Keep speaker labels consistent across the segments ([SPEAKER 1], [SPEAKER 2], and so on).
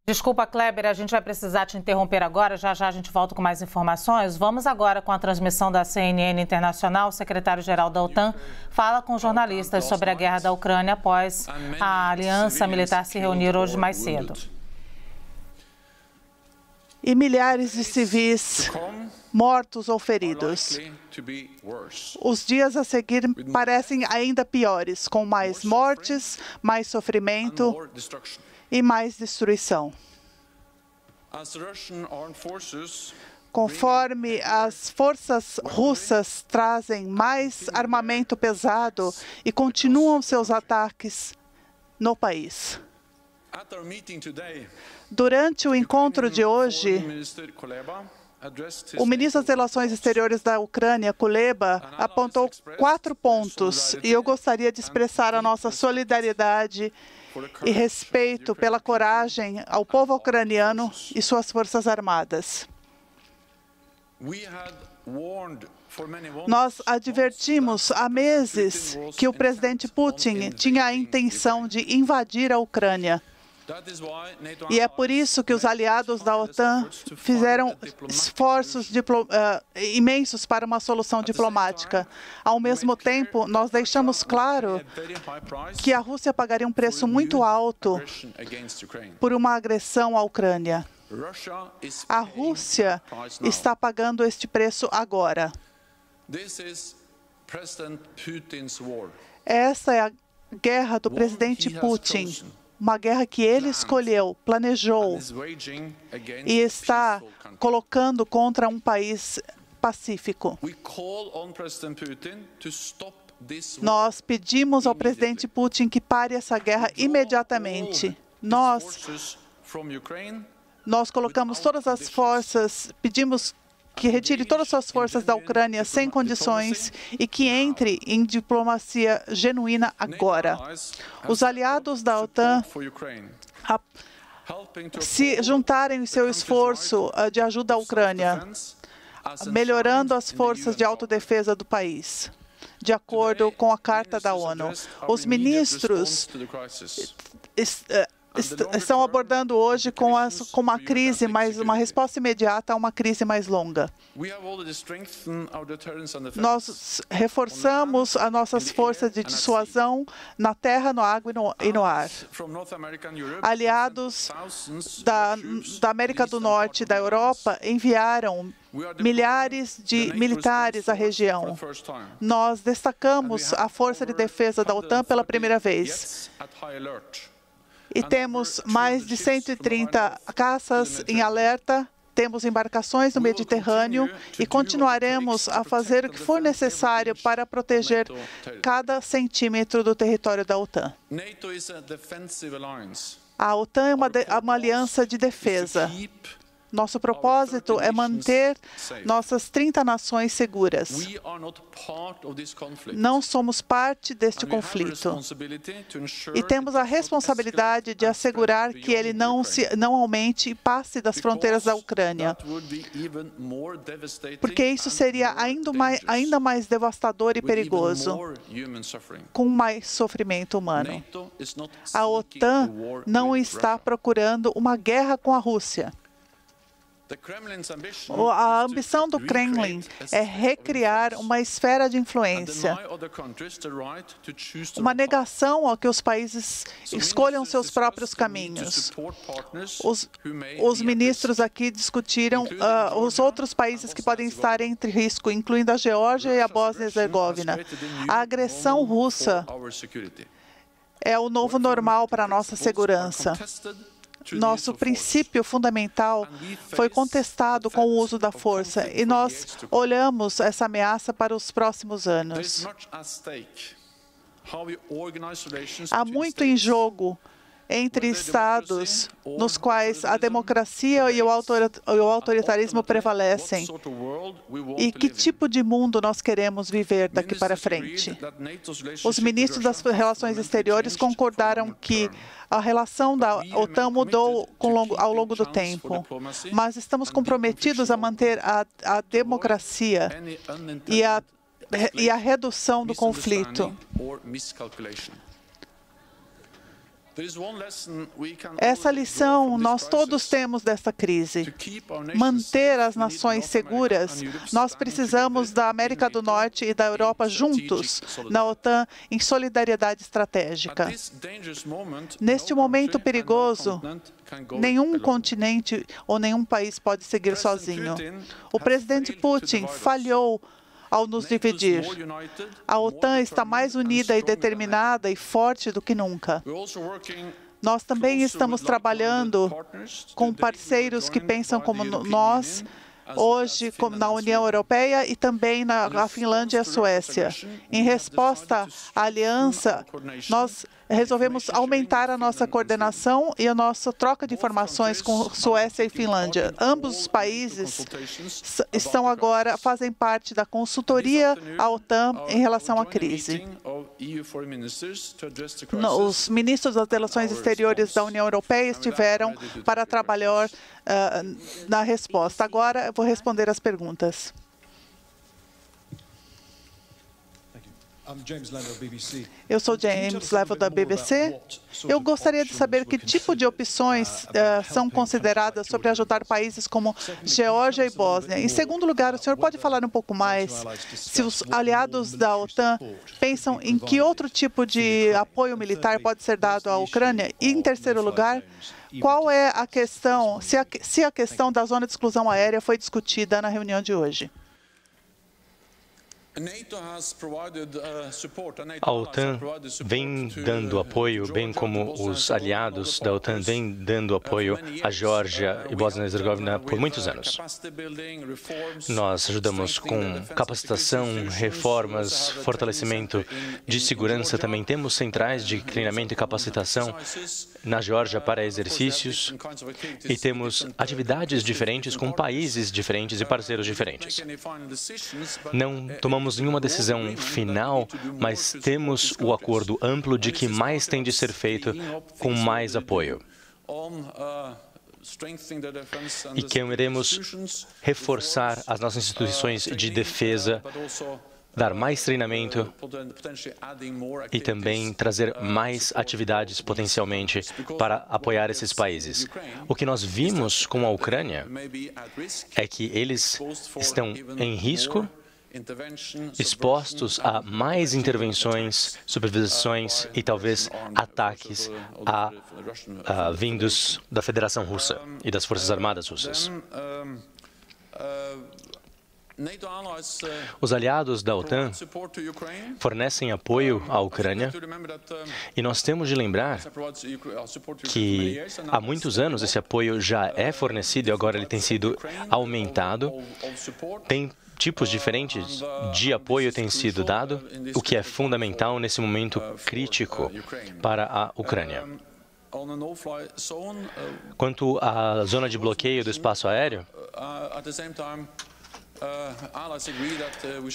[SPEAKER 1] Desculpa, Kleber, a gente vai precisar te interromper agora. Já já a gente volta com mais informações. Vamos agora com a transmissão da CNN Internacional. O secretário-geral da OTAN fala com jornalistas sobre a guerra da Ucrânia após a aliança militar se reunir hoje mais cedo.
[SPEAKER 2] E milhares de civis mortos ou feridos. Os dias a seguir parecem ainda piores, com mais mortes, mais sofrimento e mais destruição. Conforme as forças russas trazem mais armamento pesado e continuam seus ataques no país. Durante o encontro de hoje, o ministro das Relações Exteriores da Ucrânia, Kuleba, apontou 4 pontos e eu gostaria de expressar a nossa solidariedade e respeito pela coragem ao povo ucraniano e suas forças armadas. Nós advertimos há meses que o presidente Putin tinha a intenção de invadir a Ucrânia. E é por isso que os aliados da OTAN fizeram esforços imensos para uma solução diplomática. Ao mesmo tempo, nós deixamos claro que a Rússia pagaria um preço muito alto por uma agressão à Ucrânia. A Rússia está pagando este preço agora. Essa é a guerra do presidente Putin. Uma guerra que ele escolheu, planejou e está colocando contra um país pacífico. Nós pedimos ao presidente Putin que pare essa guerra imediatamente. Nós colocamos todas as forças, pedimos que retire todas as suas forças da Ucrânia sem condições e que entre em diplomacia genuína agora. Os aliados da OTAN se juntarem em seu esforço de ajuda à Ucrânia, melhorando as forças de autodefesa do país, de acordo com a Carta da ONU. Os ministros estão abordando hoje com uma crise, mas uma resposta imediata a uma crise mais longa. Nós reforçamos as nossas forças de dissuasão na terra, no água e no ar. Aliados da América do Norte e da Europa enviaram milhares de militares à região. Nós destacamos a Força de Defesa da OTAN pela primeira vez. E temos mais de 130 caças em alerta, temos embarcações no Mediterrâneo e continuaremos a fazer o que for necessário para proteger cada centímetro do território da OTAN. A OTAN é uma aliança de defesa. Nosso propósito é manter nossas 30 nações seguras. Não somos parte deste conflito. E temos a responsabilidade de assegurar que ele não aumente e passe das fronteiras da Ucrânia. Porque isso seria ainda mais devastador e perigoso, com mais sofrimento humano. A OTAN não está procurando uma guerra com a Rússia. A ambição do Kremlin é recriar uma esfera de influência, uma negação a que os países escolham seus próprios caminhos. Os ministros aqui discutiram os outros países que podem estar entre risco, incluindo a Geórgia e a Bósnia-Herzegovina. A agressão russa é o novo normal para a nossa segurança. Nosso princípio fundamental foi contestado com o uso da força e nós olhamos essa ameaça para os próximos anos. Há muito em jogo entre estados nos quais a democracia e o autoritarismo prevalecem. E que tipo de mundo nós queremos viver daqui para frente? Os ministros das Relações Exteriores concordaram que a relação da OTAN mudou ao longo do tempo, mas estamos comprometidos a manter a democracia e a redução do conflito. Essa lição nós todos temos dessa crise. Manter as nações seguras, nós precisamos da América do Norte e da Europa juntos na OTAN em solidariedade estratégica. Neste momento perigoso, nenhum continente ou nenhum país pode seguir sozinho. O presidente Putin falhou ao nos dividir. A OTAN está mais unida e determinada e forte do que nunca. Nós também estamos trabalhando com parceiros que pensam como nós, hoje como na União Europeia e também na Finlândia e a Suécia. Em resposta à aliança, nós resolvemos aumentar a nossa coordenação e a nossa troca de informações com Suécia e Finlândia. Ambos os países fazem parte da consultoria à OTAN em relação à crise. Os ministros das Relações Exteriores da União Europeia estiveram para trabalhar na resposta. Agora eu vou responder as perguntas. Eu sou James Level da BBC. Eu gostaria de saber que tipo de opções são consideradas sobre ajudar países como Geórgia e Bósnia. Em segundo lugar, o senhor pode falar um pouco mais se os aliados da OTAN pensam em que outro tipo de apoio militar pode ser dado à Ucrânia? E em terceiro lugar, qual é a questão, se a questão da zona de exclusão aérea foi discutida na reunião de hoje?
[SPEAKER 3] A OTAN vem dando apoio, bem como os aliados da OTAN vêm dando apoio à Geórgia e Bósnia e Herzegovina por muitos anos. Nós ajudamos com capacitação, reformas, fortalecimento de segurança. Também temos centrais de treinamento e capacitação na Geórgia para exercícios e temos atividades diferentes com países diferentes e parceiros diferentes. Não tomamos nenhuma decisão final, mas temos o acordo amplo de que mais tem de ser feito com mais apoio. E que iremos reforçar as nossas instituições de defesa, dar mais treinamento e também trazer mais atividades potencialmente para apoiar esses países. O que nós vimos com a Ucrânia é que eles estão em risco, expostos a mais intervenções, supervisões e talvez ataques vindos da Federação Russa e das Forças Armadas Russas. Os aliados da OTAN fornecem apoio à Ucrânia e nós temos de lembrar que há muitos anos esse apoio já é fornecido e agora ele tem sido aumentado. Tem tipos diferentes de apoio têm sido dado, o que é fundamental nesse momento crítico para a Ucrânia. Quanto à zona de bloqueio do espaço aéreo,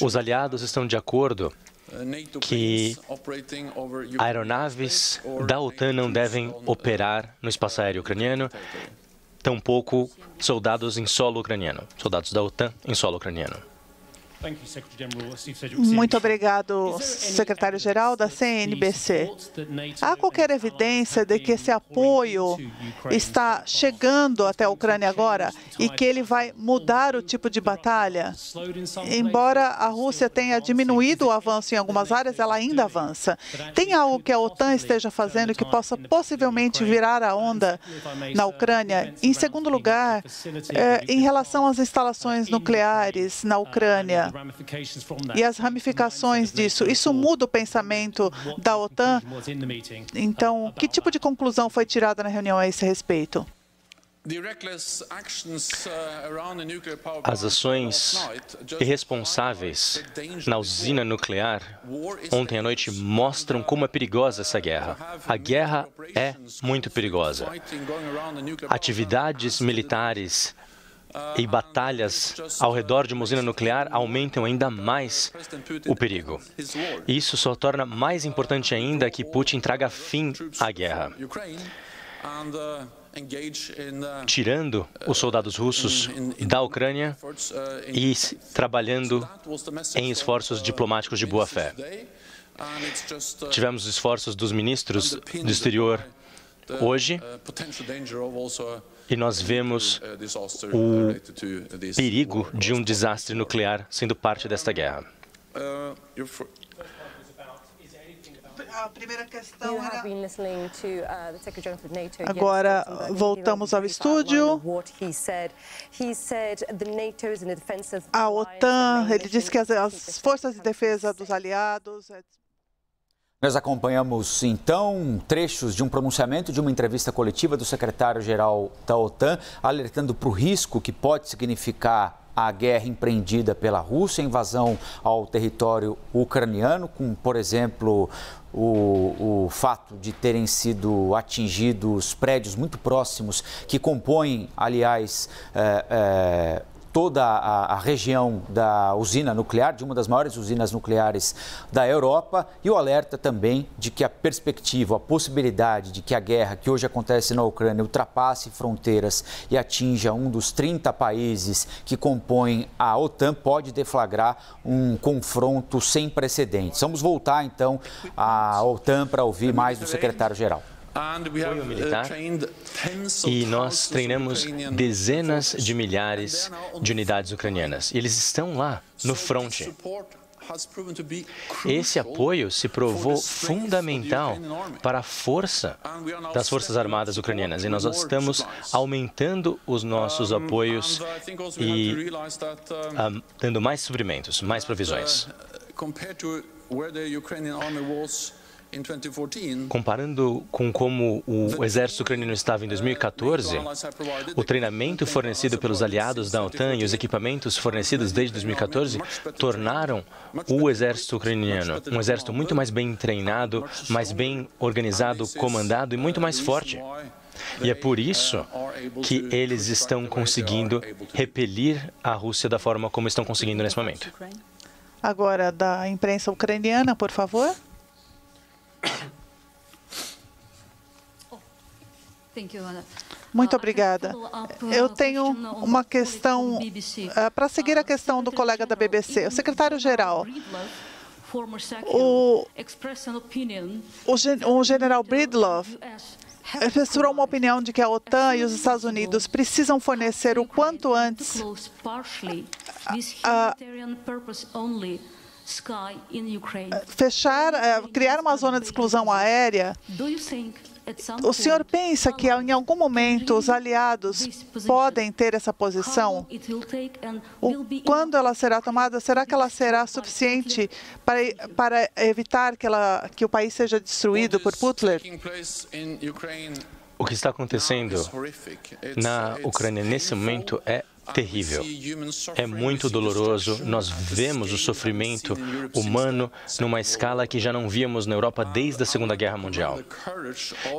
[SPEAKER 3] os aliados estão de acordo que aeronaves da OTAN não devem operar no espaço aéreo ucraniano, tampouco soldados em solo ucraniano, soldados da OTAN em solo ucraniano.
[SPEAKER 2] Muito obrigado, secretário-geral da CNBC. Há qualquer evidência de que esse apoio está chegando até a Ucrânia agora e que ele vai mudar o tipo de batalha? Embora a Rússia tenha diminuído o avanço em algumas áreas, ela ainda avança. Tem algo que a OTAN esteja fazendo que possa possivelmente virar a onda na Ucrânia? Em segundo lugar, em relação às instalações nucleares na Ucrânia, e as ramificações disso, isso muda o pensamento da OTAN? Então, que tipo de conclusão foi tirada na reunião a esse respeito?
[SPEAKER 3] As ações irresponsáveis na usina nuclear ontem à noite mostram como é perigosa essa guerra. A guerra é muito perigosa. Atividades militares e batalhas ao redor de uma usina nuclear aumentam ainda mais o perigo. Isso só torna mais importante ainda que Putin traga fim à guerra, tirando os soldados russos da Ucrânia e trabalhando em esforços diplomáticos de boa-fé. Tivemos os esforços dos ministros do exterior hoje e nós vemos o perigo de um desastre nuclear sendo parte desta guerra.
[SPEAKER 2] A primeira questão era... Agora voltamos ao estúdio. A OTAN, ele disse que as forças de defesa dos aliados...
[SPEAKER 4] Nós acompanhamos, então, trechos de um pronunciamento de uma entrevista coletiva do secretário-geral da OTAN, alertando para o risco que pode significar a guerra empreendida pela Rússia, a invasão ao território ucraniano, com, por exemplo, o fato de terem sido atingidos prédios muito próximos que compõem, aliás, toda a região da usina nuclear, de uma das maiores usinas nucleares da Europa, e o alerta também de que a perspectiva, a possibilidade de que a guerra que hoje acontece na Ucrânia ultrapasse fronteiras e atinja um dos 30 países que compõem a OTAN pode deflagrar um confronto sem precedentes. Vamos voltar então à OTAN para ouvir mais do secretário-geral.
[SPEAKER 3] Apoio militar, e nós treinamos dezenas de milhares de unidades ucranianas. E eles estão lá, no fronte. Esse apoio se provou fundamental para a força das Forças Armadas ucranianas. E nós estamos aumentando os nossos apoios e dando mais suprimentos, mais provisões. Comparando com como o exército ucraniano estava em 2014, o treinamento fornecido pelos aliados da OTAN e os equipamentos fornecidos desde 2014 tornaram o exército ucraniano um exército muito mais bem treinado, mais bem organizado, comandado e muito mais forte. E é por isso que eles estão conseguindo repelir a Rússia da forma como estão conseguindo nesse momento.
[SPEAKER 2] Agora, da imprensa ucraniana, por favor. Muito obrigada. Eu tenho uma questão para seguir a questão do colega da BBC. O secretário-geral, o general Breedlove, expressou uma opinião de que a OTAN e os Estados Unidos precisam fornecer o quanto antes criar uma zona de exclusão aérea. O senhor pensa que em algum momento os aliados podem ter essa posição? Quando ela será tomada, será que ela será suficiente para evitar que o país seja destruído por Putler?
[SPEAKER 3] O que está acontecendo na Ucrânia nesse momento é terrível. É muito doloroso. Nós vemos o sofrimento humano numa escala que já não víamos na Europa desde a Segunda Guerra Mundial.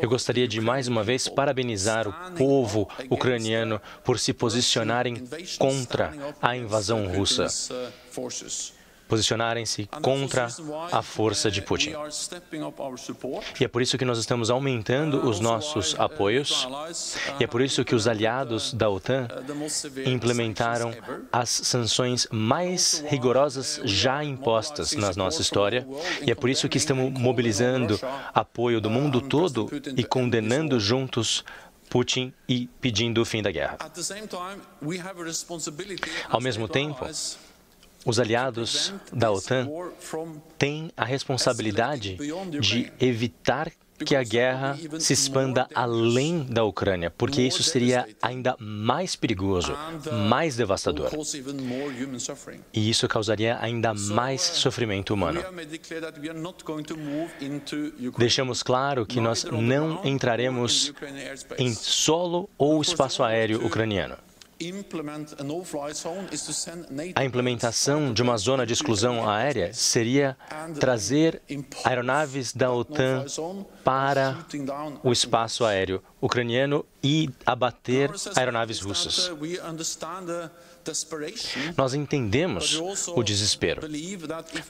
[SPEAKER 3] Eu gostaria de, mais uma vez, parabenizar o povo ucraniano por se posicionarem contra a invasão russa. Posicionarem-se contra a força de Putin. E é por isso que nós estamos aumentando os nossos apoios, e é por isso que os aliados da OTAN implementaram as sanções mais rigorosas já impostas na nossa história, e é por isso que estamos mobilizando apoio do mundo todo e condenando juntos Putin e pedindo o fim da guerra. Ao mesmo tempo, os aliados da OTAN têm a responsabilidade de evitar que a guerra se expanda além da Ucrânia, porque isso seria ainda mais perigoso, mais devastador. E isso causaria ainda mais sofrimento humano. Deixamos claro que nós não entraremos em solo ou espaço aéreo ucraniano. A implementação de uma zona de exclusão aérea seria trazer aeronaves da OTAN para o espaço aéreo ucraniano e abater aeronaves russas. Nós entendemos o desespero,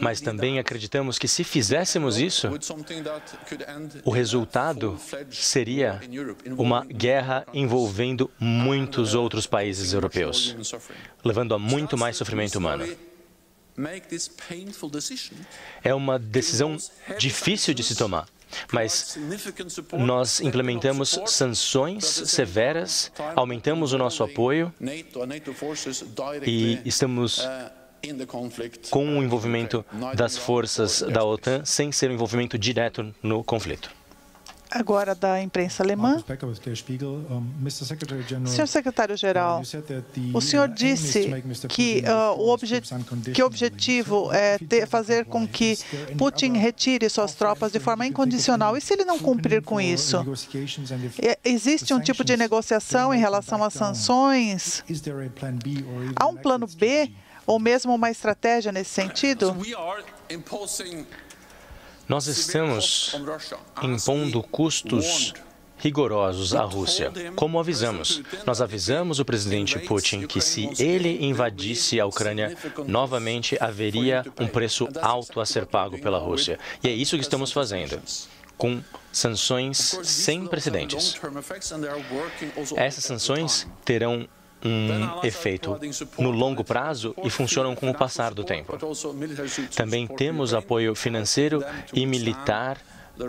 [SPEAKER 3] mas também acreditamos que se fizéssemos isso, o resultado seria uma guerra envolvendo muitos outros países europeus, levando a muito mais sofrimento humano. É uma decisão difícil de se tomar, Mas nós implementamos sanções severas, aumentamos o nosso apoio e estamos com o envolvimento das forças da OTAN sem ser um envolvimento direto no conflito.
[SPEAKER 2] Agora, da imprensa alemã. Senhor secretário-geral, o senhor disse que o objetivo é fazer com que Putin retire suas tropas de forma incondicional. E se ele não cumprir com isso? Existe um tipo de negociação em relação às sanções? Há um plano B ou mesmo uma estratégia nesse sentido?
[SPEAKER 3] Nós estamos impondo custos rigorosos à Rússia. Como avisamos? Nós avisamos o presidente Putin que se ele invadisse a Ucrânia novamente, haveria um preço alto a ser pago pela Rússia. E é isso que estamos fazendo, com sanções sem precedentes. Essas sanções terão um efeito no longo prazo e funcionam com o passar do tempo. Também temos apoio financeiro e militar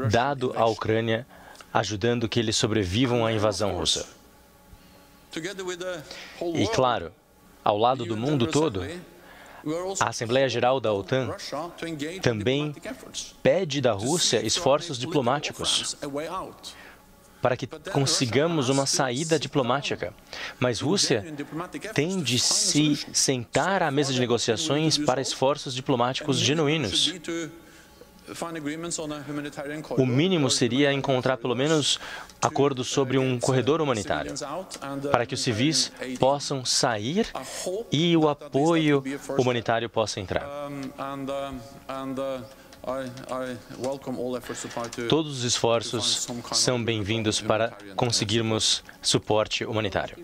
[SPEAKER 3] dado à Ucrânia, ajudando que eles sobrevivam à invasão russa. E, claro, ao lado do mundo todo, a Assembleia Geral da OTAN também pede da Rússia esforços diplomáticos para que consigamos uma saída diplomática. Mas Rússia tem de se sentar à mesa de negociações para esforços diplomáticos genuínos. O mínimo seria encontrar pelo menos acordos sobre um corredor humanitário, para que os civis possam sair e o apoio humanitário possa entrar. Todos os esforços são bem-vindos para conseguirmos suporte humanitário.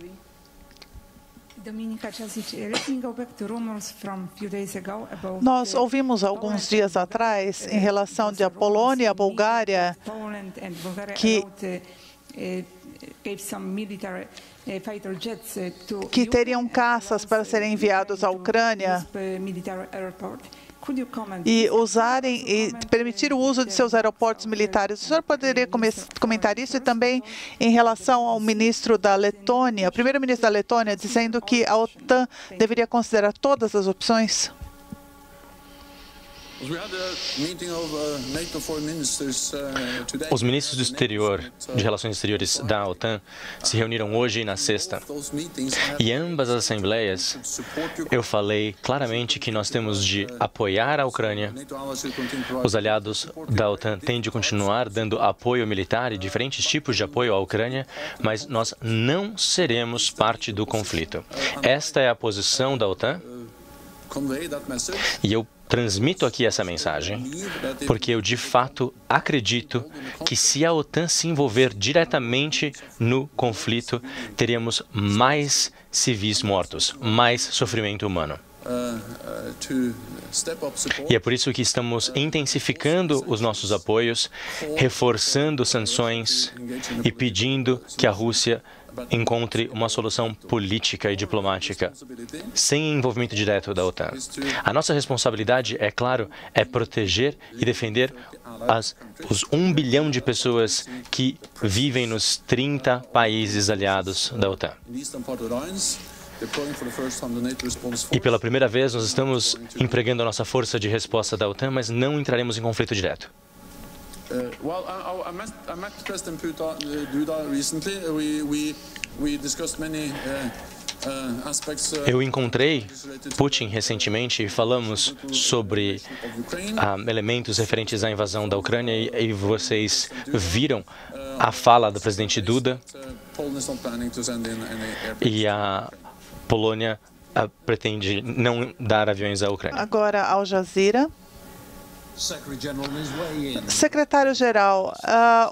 [SPEAKER 2] Nós ouvimos alguns dias atrás, em relação à Polônia e a Bulgária, que teriam caças para serem enviados à Ucrânia e permitir o uso de seus aeroportos militares. O senhor poderia comentar isso? E também em relação ao ministro da Letônia, o primeiro-ministro da Letônia, dizendo que a OTAN deveria considerar todas as opções?
[SPEAKER 3] Os ministros do exterior, de relações exteriores da OTAN, se reuniram hoje e na sexta. E em ambas as assembleias, eu falei claramente que nós temos de apoiar a Ucrânia. Os aliados da OTAN têm de continuar dando apoio militar e diferentes tipos de apoio à Ucrânia, mas nós não seremos parte do conflito. Esta é a posição da OTAN. E eu transmito aqui essa mensagem porque eu, de fato, acredito que se a OTAN se envolver diretamente no conflito, teremos mais civis mortos, mais sofrimento humano. E é por isso que estamos intensificando os nossos apoios, reforçando sanções e pedindo que a Rússia encontre uma solução política e diplomática, sem envolvimento direto da OTAN. A nossa responsabilidade, é claro, é proteger e defender os 1 bilhão de pessoas que vivem nos 30 países aliados da OTAN. E pela primeira vez nós estamos empregando a nossa força de resposta da OTAN, mas não entraremos em conflito direto.
[SPEAKER 5] I met President Duda recently. We discussed many aspects.
[SPEAKER 3] Eu encontrei Putin recentemente e falamos sobre elementos referentes à invasão da Ucrânia e vocês viram a fala do presidente Duda e a Polônia pretende não dar aviões à Ucrânia.
[SPEAKER 2] Agora, Al Jazeera. Secretário-geral,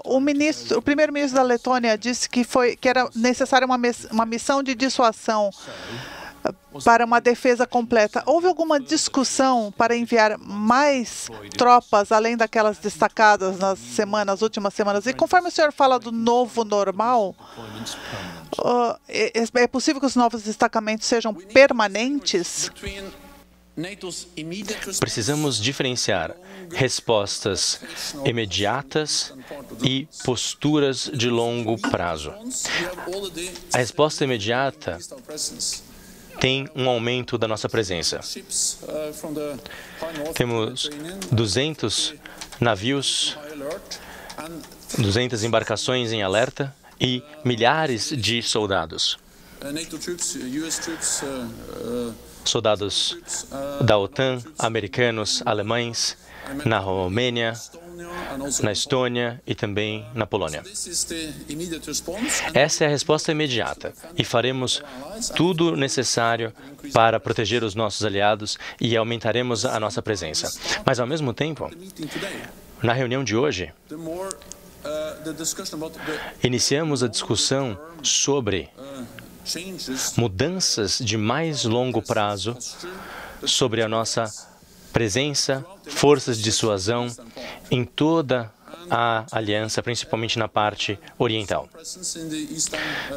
[SPEAKER 2] o primeiro-ministro da Letônia disse que era necessária uma missão de dissuasão para uma defesa completa. Houve alguma discussão para enviar mais tropas, além daquelas destacadas nas últimas semanas? E conforme o senhor fala do novo normal, é possível que os novos destacamentos sejam permanentes?
[SPEAKER 3] Precisamos diferenciar respostas imediatas e posturas de longo prazo. A resposta imediata tem um aumento da nossa presença. Temos 200 navios, 200 embarcações em alerta e milhares de soldados. Soldados da OTAN, americanos, alemães, na Romênia, na Estônia e também na Polônia. Essa é a resposta imediata e faremos tudo necessário para proteger os nossos aliados e aumentaremos a nossa presença. Mas, ao mesmo tempo, na reunião de hoje, iniciamos a discussão sobre mudanças de mais longo prazo sobre a nossa presença, forças de dissuasão em toda a aliança, principalmente na parte oriental.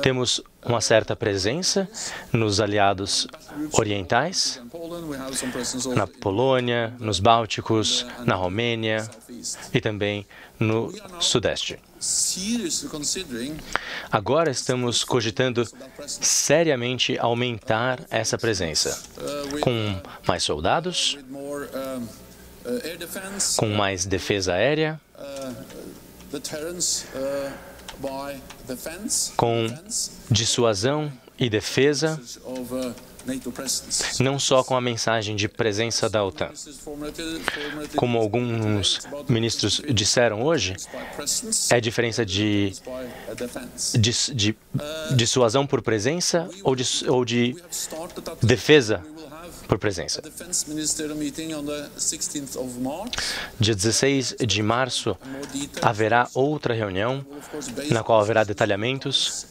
[SPEAKER 3] Temos uma certa presença nos aliados orientais, na Polônia, nos Bálticos, na Romênia e também no Sudeste. Agora estamos cogitando seriamente aumentar essa presença, com mais soldados, com mais defesa aérea, com dissuasão e defesa, não só com a mensagem de presença da OTAN. Como alguns ministros disseram hoje, é a diferença de dissuasão por presença ou de defesa por presença. Dia 16 de março, haverá outra reunião, na qual haverá detalhamentos,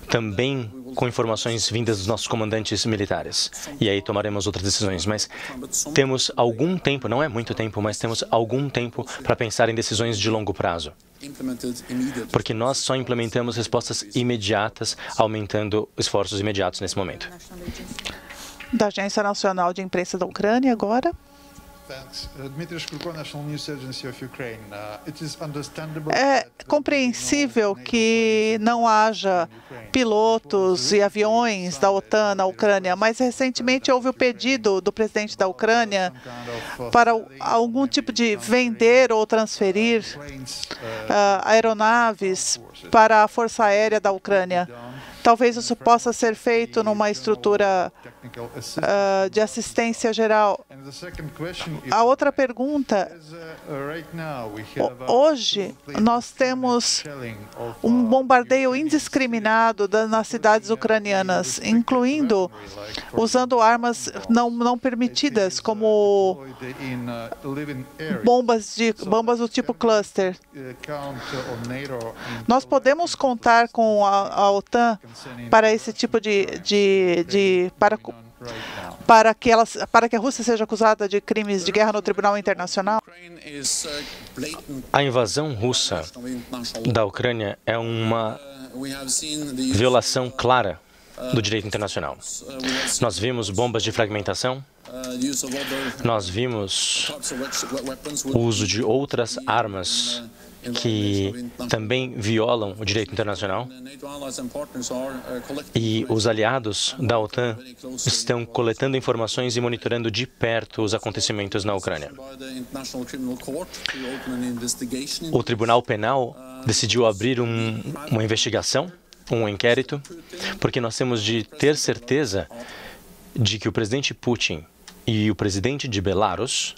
[SPEAKER 3] também com informações vindas dos nossos comandantes militares. E aí tomaremos outras decisões. Mas temos algum tempo, não é muito tempo, mas temos algum tempo para pensar em decisões de longo prazo. Porque nós só implementamos respostas imediatas, aumentando esforços imediatos nesse momento.
[SPEAKER 2] Da Agência Nacional de Imprensa da Ucrânia, agora. É compreensível que não haja pilotos e aviões da OTAN na Ucrânia, mas recentemente houve o pedido do presidente da Ucrânia para algum tipo de vender ou transferir aeronaves para a Força Aérea da Ucrânia. Talvez isso possa ser feito numa estrutura de assistência geral. A outra pergunta, hoje nós temos um bombardeio indiscriminado nas cidades ucranianas, incluindo usando armas não permitidas, como bombas do tipo cluster. Nós podemos contar com a OTAN para esse tipo para que a Rússia seja acusada de crimes de guerra no Tribunal Internacional?
[SPEAKER 3] A invasão russa da Ucrânia é uma violação clara do direito internacional. Nós vimos bombas de fragmentação, nós vimos o uso de outras armas que também violam o direito internacional, e os aliados da OTAN estão coletando informações e monitorando de perto os acontecimentos na Ucrânia. O Tribunal Penal decidiu abrir uma investigação, um inquérito, porque nós temos de ter certeza de que o presidente Putin e o presidente de Belarus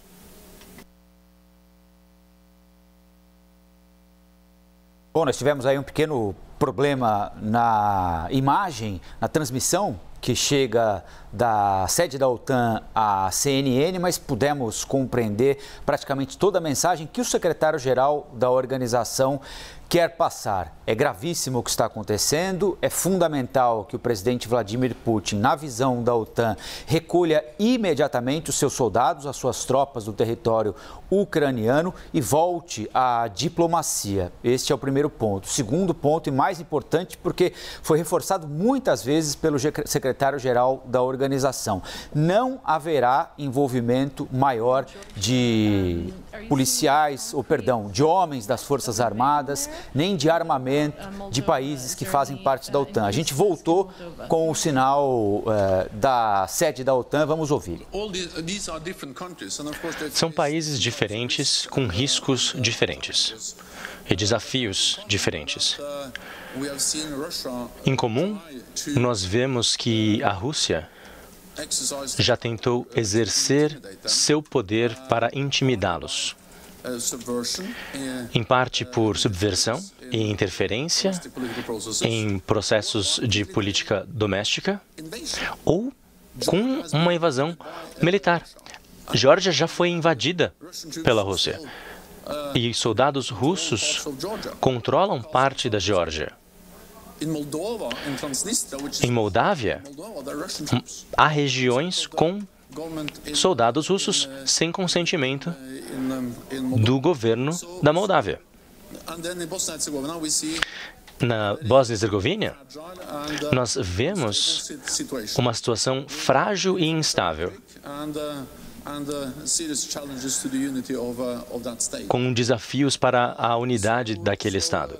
[SPEAKER 4] Bom, nós tivemos aí um pequeno problema na imagem, na transmissão que chega da sede da OTAN à CNN, mas pudemos compreender praticamente toda a mensagem que o secretário-geral da organização quer passar. É gravíssimo o que está acontecendo, é fundamental que o presidente Vladimir Putin, na visão da OTAN, recolha imediatamente os seus soldados, as suas tropas do território ucraniano e volte à diplomacia. Este é o primeiro ponto. Segundo ponto, e mais importante, porque foi reforçado muitas vezes pelo secretário-geral da organização, não haverá envolvimento maior de de homens das Forças Armadas, nem de armamento de países que fazem parte da OTAN. A gente voltou com o sinal da sede da OTAN, vamos ouvir.
[SPEAKER 3] São países diferentes, com riscos diferentes e desafios diferentes. Em comum, nós vemos que a Rússia já tentou exercer seu poder para intimidá-los, em parte por subversão e interferência em processos de política doméstica ou com uma invasão militar. Geórgia já foi invadida pela Rússia e soldados russos controlam parte da Geórgia. Em Moldávia, há regiões com soldados russos sem consentimento do governo da Moldávia. Na Bósnia e Herzegovina, nós vemos uma situação frágil e instável, com desafios para a unidade daquele Estado.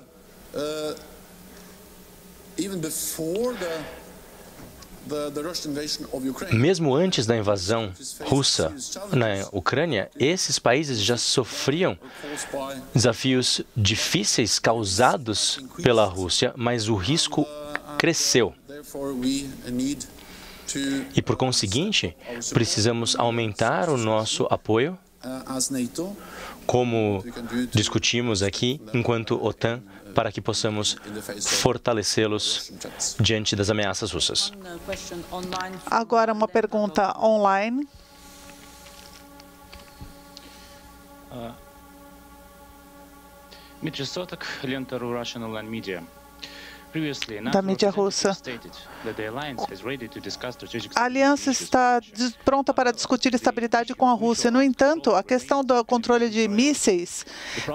[SPEAKER 3] Mesmo antes da invasão russa na Ucrânia, esses países já sofriam desafios difíceis causados pela Rússia, mas o risco cresceu. E, por conseguinte, precisamos aumentar o nosso apoio, como discutimos aqui, enquanto OTAN, para que possamos fortalecê-los diante das ameaças russas.
[SPEAKER 2] Agora uma pergunta online. Da mídia russa. A aliança está pronta para discutir estabilidade com a Rússia. No entanto, a questão do controle de mísseis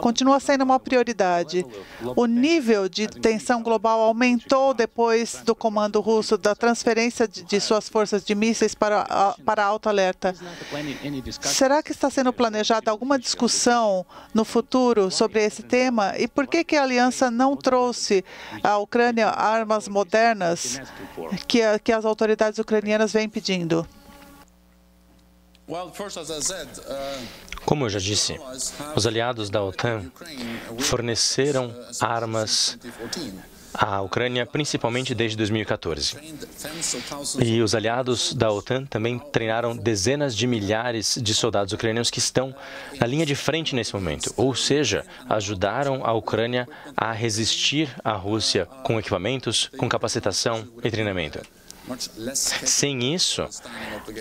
[SPEAKER 2] continua sendo uma prioridade. O nível de tensão global aumentou depois do comando russo, da transferência de suas forças de mísseis para alto alerta. Será que está sendo planejada alguma discussão no futuro sobre esse tema? E por que a aliança não trouxe à Ucrânia armas modernas que as autoridades ucranianas vêm pedindo?
[SPEAKER 3] Como eu já disse, os aliados da OTAN forneceram armas à Ucrânia, principalmente desde 2014. E os aliados da OTAN também treinaram dezenas de milhares de soldados ucranianos que estão na linha de frente nesse momento, ou seja, ajudaram a Ucrânia a resistir à Rússia com equipamentos, com capacitação e treinamento. Sem isso,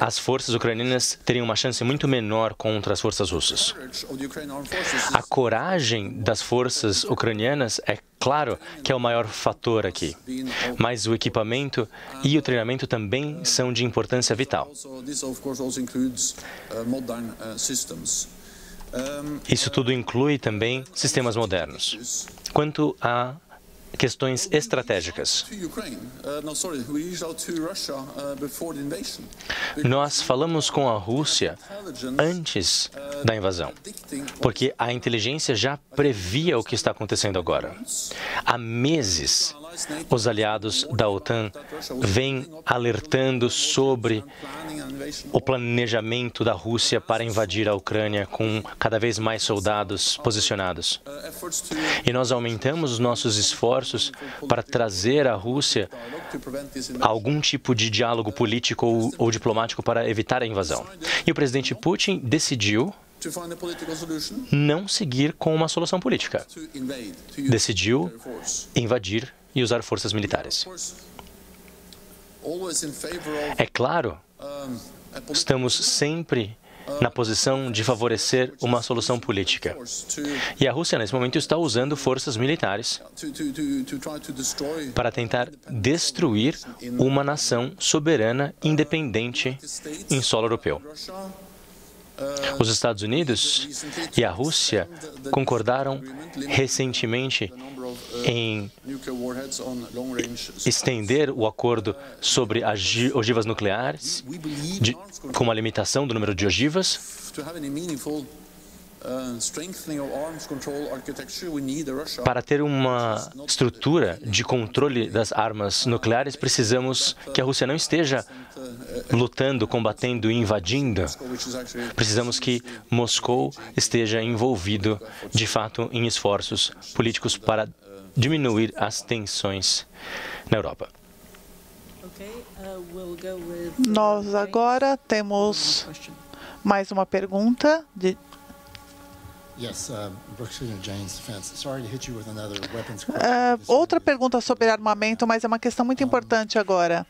[SPEAKER 3] as forças ucranianas teriam uma chance muito menor contra as forças russas. A coragem das forças ucranianas é claro que é o maior fator aqui, mas o equipamento e o treinamento também são de importância vital. Isso tudo inclui também sistemas modernos. Quanto a questões estratégicas. Nós falamos com a Rússia antes da invasão, porque a inteligência já previa o que está acontecendo agora. Há meses, os aliados da OTAN vêm alertando sobre o planejamento da Rússia para invadir a Ucrânia com cada vez mais soldados posicionados. E nós aumentamos os nossos esforços para trazer à Rússia algum tipo de diálogo político ou diplomático para evitar a invasão. E o presidente Putin decidiu não seguir com uma solução política. Decidiu invadir e usar forças militares. É claro, estamos sempre na posição de favorecer uma solução política. E a Rússia, nesse momento, está usando forças militares para tentar destruir uma nação soberana, independente em solo europeu. Os Estados Unidos e a Rússia concordaram recentemente em estender o acordo sobre as ogivas nucleares, com uma limitação do número de ogivas. Para ter uma estrutura de controle das armas nucleares, precisamos que a Rússia não esteja lutando, combatendo e invadindo. Precisamos que Moscou esteja envolvido, de fato, em esforços políticos para diminuir as tensões na Europa.
[SPEAKER 2] Nós agora temos mais uma pergunta de outra pergunta sobre armamento, mas é uma questão muito importante agora.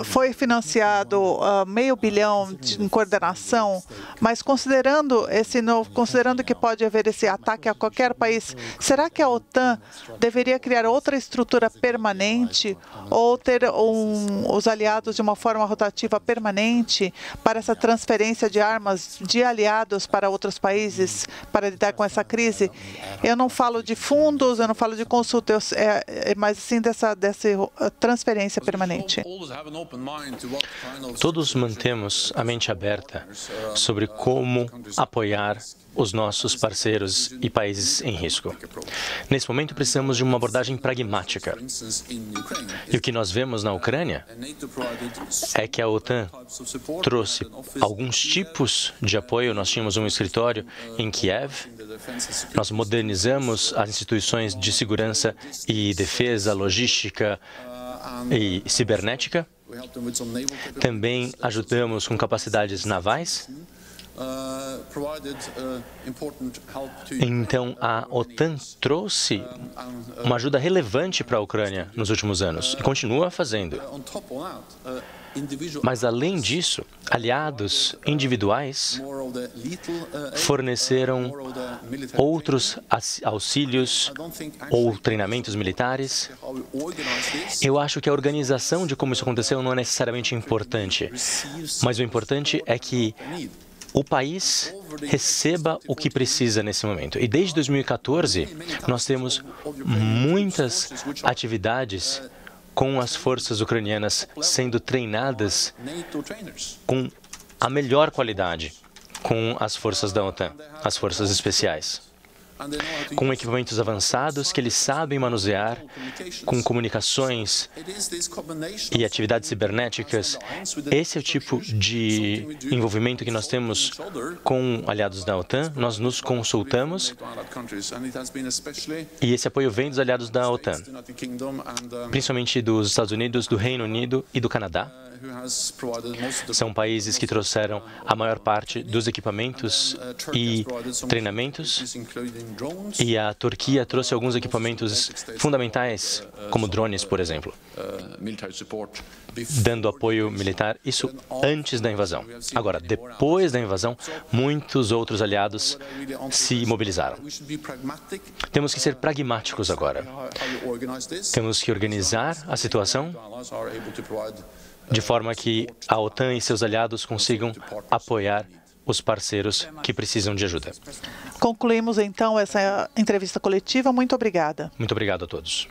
[SPEAKER 2] Foi financiado $500 milhão em coordenação, mas considerando que pode haver esse ataque a qualquer país, será que a OTAN deveria criar outra estrutura permanente ou ter os aliados de uma forma rotativa permanente para essa transferência de armas de aliados para outros países para lidar com essa crise? Eu não falo de fundos, eu não falo de consulta, mas sim dessa transferência permanente.
[SPEAKER 3] Todos mantemos a mente aberta sobre como apoiar os nossos parceiros e países em risco. Nesse momento, precisamos de uma abordagem pragmática. E o que nós vemos na Ucrânia é que a OTAN trouxe alguns tipos de apoio. Nós tínhamos um escritório em Kiev, nós modernizamos as instituições de segurança e defesa, logística e cibernética. Também ajudamos com capacidades navais. Então, a OTAN trouxe uma ajuda relevante para a Ucrânia nos últimos anos e continua fazendo. Mas, além disso, aliados individuais forneceram outros auxílios ou treinamentos militares. Eu acho que a organização de como isso aconteceu não é necessariamente importante, mas o importante é que o país receba o que precisa nesse momento. E desde 2014, nós temos muitas atividades com as forças ucranianas sendo treinadas com a melhor qualidade com as forças da OTAN, as forças especiais, com equipamentos avançados que eles sabem manusear, com comunicações e atividades cibernéticas. Esse é o tipo de envolvimento que nós temos com aliados da OTAN. Nós nos consultamos e esse apoio vem dos aliados da OTAN, principalmente dos Estados Unidos, do Reino Unido e do Canadá. São países que trouxeram a maior parte dos equipamentos e treinamentos. E a Turquia trouxe alguns equipamentos fundamentais, como drones, por exemplo, dando apoio militar, isso antes da invasão. Agora, depois da invasão, muitos outros aliados se mobilizaram. Temos que ser pragmáticos agora. Temos que organizar a situação de forma que a OTAN e seus aliados consigam apoiar os parceiros que precisam de ajuda.
[SPEAKER 2] Concluímos, então, essa entrevista coletiva. Muito obrigada.
[SPEAKER 3] Muito obrigado a todos.